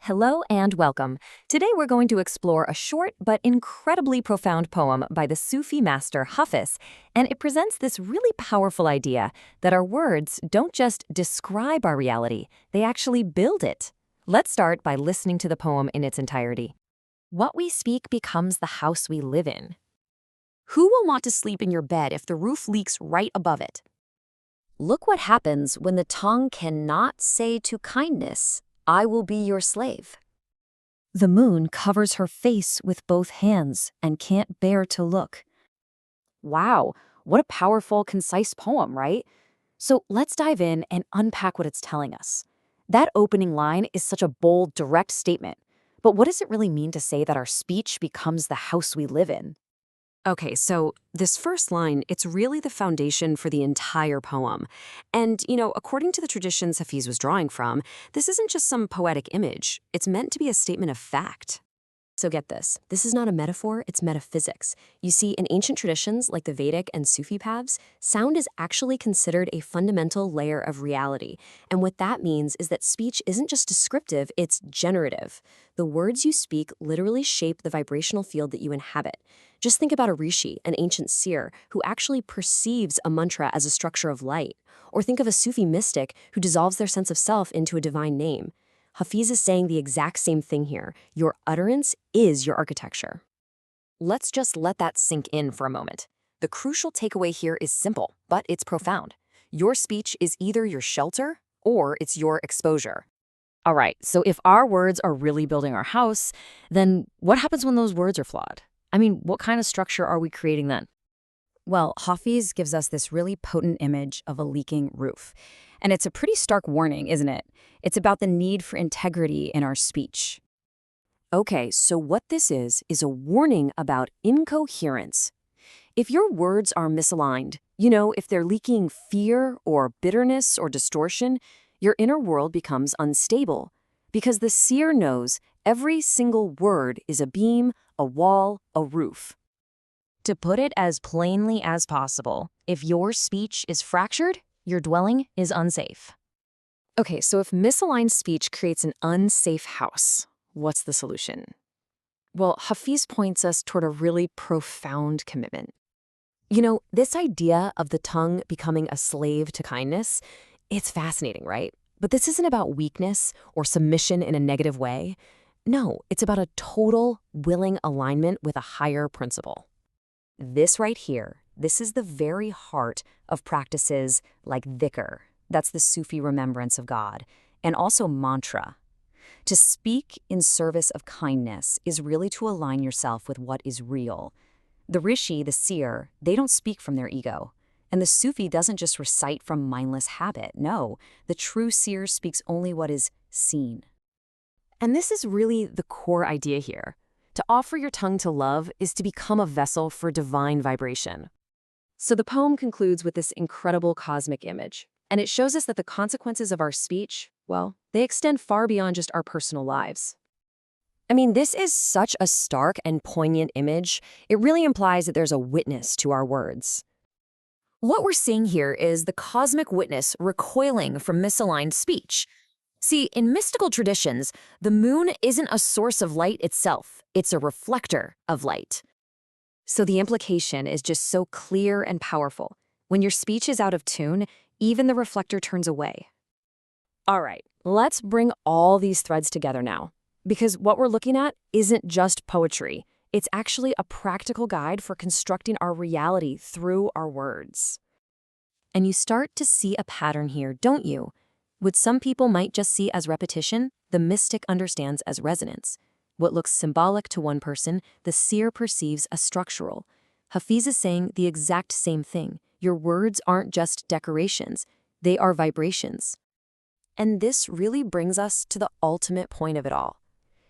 Hello and welcome. Today we're going to explore a short but incredibly profound poem by the Sufi master Hafiz, and it presents this really powerful idea that our words don't just describe our reality, they actually build it. Let's start by listening to the poem in its entirety. What we speak becomes the house we live in. Who will want to sleep in your bed if the roof leaks right above it? Look what happens when the tongue cannot say to kindness, I will be your slave. The moon covers her face with both hands and can't bear to look. Wow, what a powerful, concise poem, right? So let's dive in and unpack what it's telling us. That opening line is such a bold, direct statement. But what does it really mean to say that our speech becomes the house we live in? Okay, so this first line, it's really the foundation for the entire poem. And, according to the traditions Hafiz was drawing from, this isn't just some poetic image. It's meant to be a statement of fact. So get this. This is not a metaphor, it's metaphysics. You see, in ancient traditions like the Vedic and Sufi paths, sound is actually considered a fundamental layer of reality. And what that means is that speech isn't just descriptive, it's generative. The words you speak literally shape the vibrational field that you inhabit. Just think about a rishi, an ancient seer, who actually perceives a mantra as a structure of light. Or think of a Sufi mystic who dissolves their sense of self into a divine name. Hafiz is saying the exact same thing here. Your utterance is your architecture. Let's just let that sink in for a moment. The crucial takeaway here is simple, but it's profound. Your speech is either your shelter or it's your exposure. All right, so if our words are really building our house, then what happens when those words are flawed? I mean, what kind of structure are we creating then? Well, Hafiz gives us this really potent image of a leaking roof. And it's a pretty stark warning, isn't it? It's about the need for integrity in our speech. Okay, so what this is a warning about incoherence. If your words are misaligned, if they're leaking fear or bitterness or distortion, your inner world becomes unstable. Because the seer knows every single word is a beam, a wall, a roof. To put it as plainly as possible, if your speech is fractured, your dwelling is unsafe. Okay, so if misaligned speech creates an unsafe house, what's the solution? Well, Hafiz points us toward a really profound commitment. This idea of the tongue becoming a slave to kindness, it's fascinating, right? But this isn't about weakness or submission in a negative way. No, it's about a total, willing alignment with a higher principle. This right here, this is the very heart of practices like dhikr, that's the Sufi remembrance of God, and also mantra. To speak in service of kindness is really to align yourself with what is real. The rishi, the seer, they don't speak from their ego. And the Sufi doesn't just recite from mindless habit. No, the true seer speaks only what is seen. And this is really the core idea here. To offer your tongue to love is to become a vessel for divine vibration. So the poem concludes with this incredible cosmic image. And it shows us that the consequences of our speech, well, they extend far beyond just our personal lives. I mean, this is such a stark and poignant image. It really implies that there's a witness to our words. What we're seeing here is the cosmic witness recoiling from misaligned speech. See, in mystical traditions, the moon isn't a source of light itself. It's a reflector of light. So the implication is just so clear and powerful. When your speech is out of tune, even the reflector turns away. All right, let's bring all these threads together now. Because what we're looking at isn't just poetry. It's actually a practical guide for constructing our reality through our words. And you start to see a pattern here, don't you? What some people might just see as repetition, the mystic understands as resonance. What looks symbolic to one person, the seer perceives as structural. Hafiz is saying the exact same thing. Your words aren't just decorations, they are vibrations. And this really brings us to the ultimate point of it all.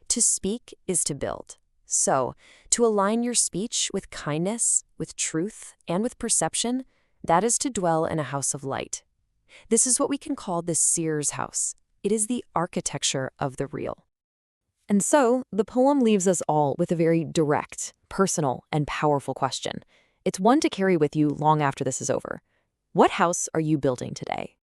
To speak is to build. So, to align your speech with kindness, with truth, and with perception, that is to dwell in a house of light. This is what we can call the seer's house. It is the architecture of the real. And so, the poem leaves us all with a very direct, personal, and powerful question. It's one to carry with you long after this is over. What house are you building today?